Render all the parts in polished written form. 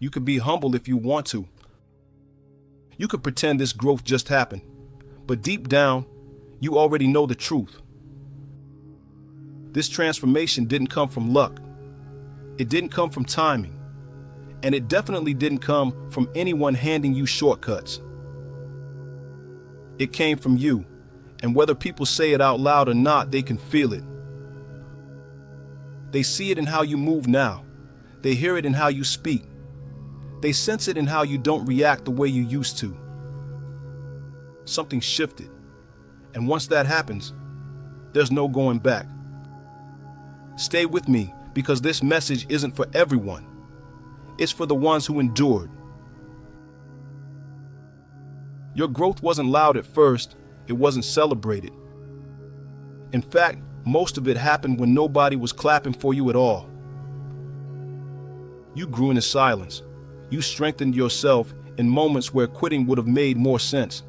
You could be humble if you want to. You could pretend this growth just happened, but deep down, you already know the truth. This transformation didn't come from luck. It didn't come from timing. And it definitely didn't come from anyone handing you shortcuts. It came from you, and whether people say it out loud or not, they can feel it. They see it in how you move now. They hear it in how you speak. They sense it in how you don't react the way you used to. Something shifted, and once that happens, there's no going back. Stay with me, because this message isn't for everyone. It's for the ones who endured. Your growth wasn't loud at first. It wasn't celebrated. In fact, most of it happened when nobody was clapping for you at all. You grew in silence. You strengthened yourself in moments where quitting would have made more sense.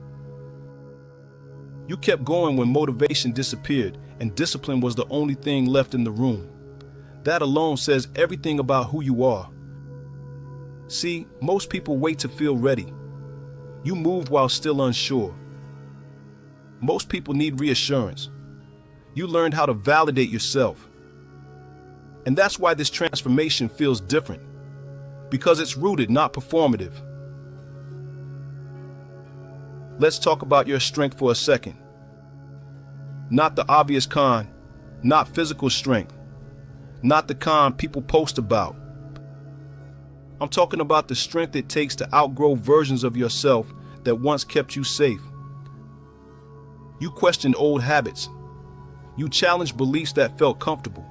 You kept going when motivation disappeared and discipline was the only thing left in the room. That alone says everything about who you are. See, most people wait to feel ready. You moved while still unsure. Most people need reassurance. You learned how to validate yourself. And that's why this transformation feels different. Because it's rooted, not performative. Let's talk about your strength for a second. Not the obvious kind, not physical strength, not the kind people post about. I'm talking about the strength it takes to outgrow versions of yourself that once kept you safe. You questioned old habits. You challenged beliefs that felt comfortable.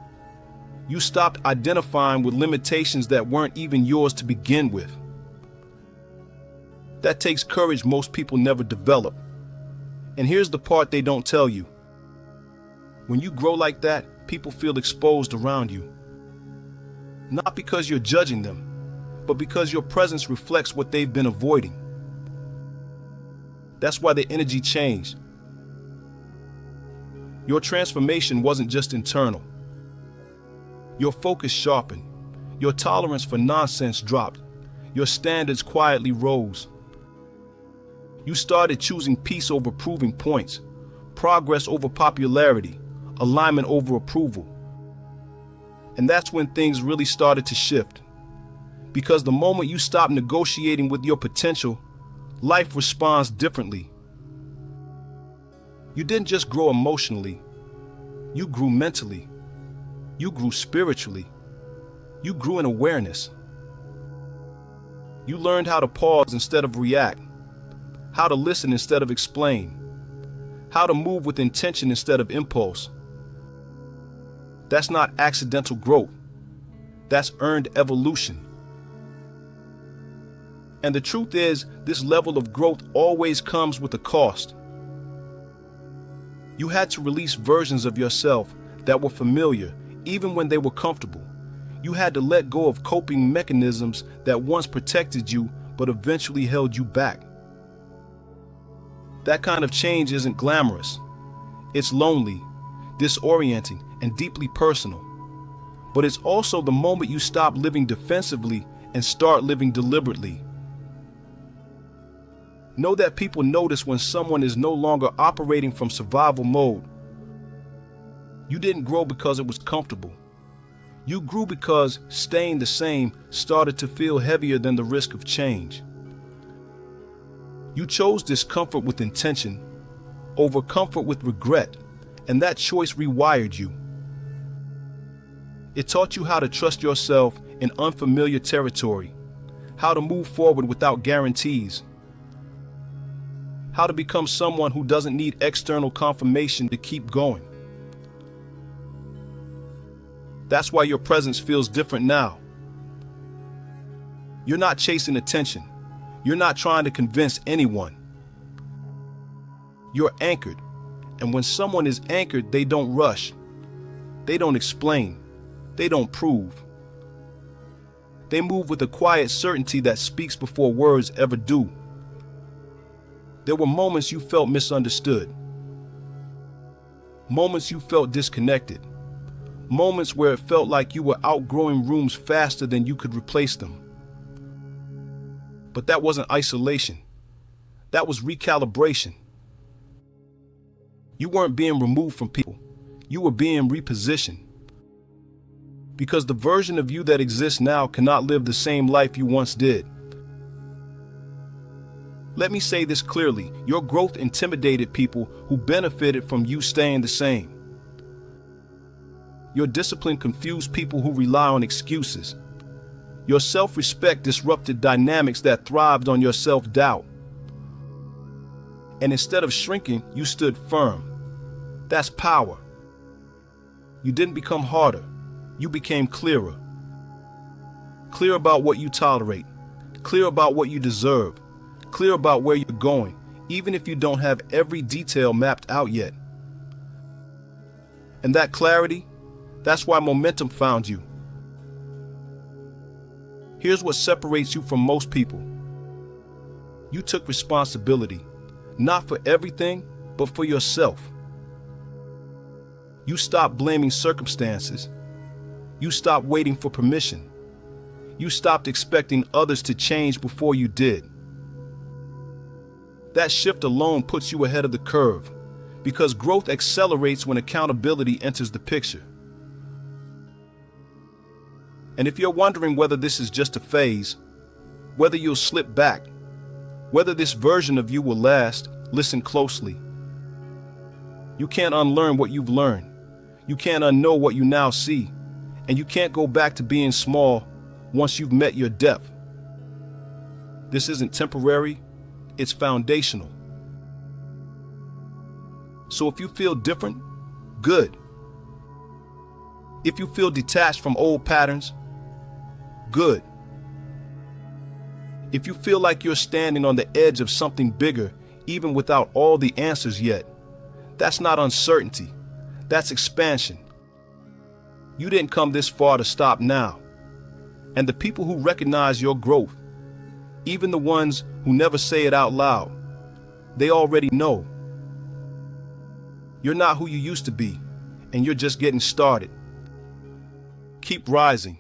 You stopped identifying with limitations that weren't even yours to begin with. That takes courage most people never develop. And here's the part they don't tell you. When you grow like that, people feel exposed around you. Not because you're judging them, but because your presence reflects what they've been avoiding. That's why the energy changed. Your transformation wasn't just internal. Your focus sharpened. Your tolerance for nonsense dropped. Your standards quietly rose. You started choosing peace over proving points, progress over popularity, alignment over approval. And that's when things really started to shift. Because the moment you stop negotiating with your potential, life responds differently. You didn't just grow emotionally. You grew mentally. You grew spiritually. You grew in awareness. You learned how to pause instead of react, how to listen instead of explain, how to move with intention instead of impulse. That's not accidental growth. That's earned evolution. And the truth is, this level of growth always comes with a cost. You had to release versions of yourself that were familiar, even when they were comfortable. You had to let go of coping mechanisms that once protected you, but eventually held you back. That kind of change isn't glamorous. It's lonely, disorienting, and deeply personal. But it's also the moment you stop living defensively and start living deliberately. Know that people notice when someone is no longer operating from survival mode. You didn't grow because it was comfortable. You grew because staying the same started to feel heavier than the risk of change. You chose discomfort with intention over comfort with regret, and that choice rewired you. It taught you how to trust yourself in unfamiliar territory, how to move forward without guarantees, how to become someone who doesn't need external confirmation to keep going. That's why your presence feels different now. You're not chasing attention. You're not trying to convince anyone. You're anchored, and when someone is anchored, they don't rush. They don't explain. They don't prove. They move with a quiet certainty that speaks before words ever do. There were moments you felt misunderstood. Moments you felt disconnected. Moments where it felt like you were outgrowing rooms faster than you could replace them. But that wasn't isolation. That was recalibration. You weren't being removed from people. You were being repositioned. Because the version of you that exists now cannot live the same life you once did. Let me say this clearly. Your growth intimidated people who benefited from you staying the same. Your discipline confused people who rely on excuses. Your self-respect disrupted dynamics that thrived on your self-doubt. And instead of shrinking, you stood firm. That's power. You didn't become harder. You became clearer. Clear about what you tolerate. Clear about what you deserve. Clear about where you're going, even if you don't have every detail mapped out yet. And that clarity, that's why momentum found you. Here's what separates you from most people. You took responsibility, not for everything, but for yourself. You stopped blaming circumstances. You stopped waiting for permission. You stopped expecting others to change before you did. That shift alone puts you ahead of the curve, because growth accelerates when accountability enters the picture. And if you're wondering whether this is just a phase, whether you'll slip back, whether this version of you will last, listen closely. You can't unlearn what you've learned. You can't unknow what you now see. And you can't go back to being small once you've met your depth. This isn't temporary, it's foundational. So if you feel different, good. If you feel detached from old patterns, good. If you feel like you're standing on the edge of something bigger, even without all the answers yet, that's not uncertainty, that's expansion. You didn't come this far to stop now. And the people who recognize your growth, even the ones who never say it out loud, they already know. You're not who you used to be, and you're just getting started. Keep rising.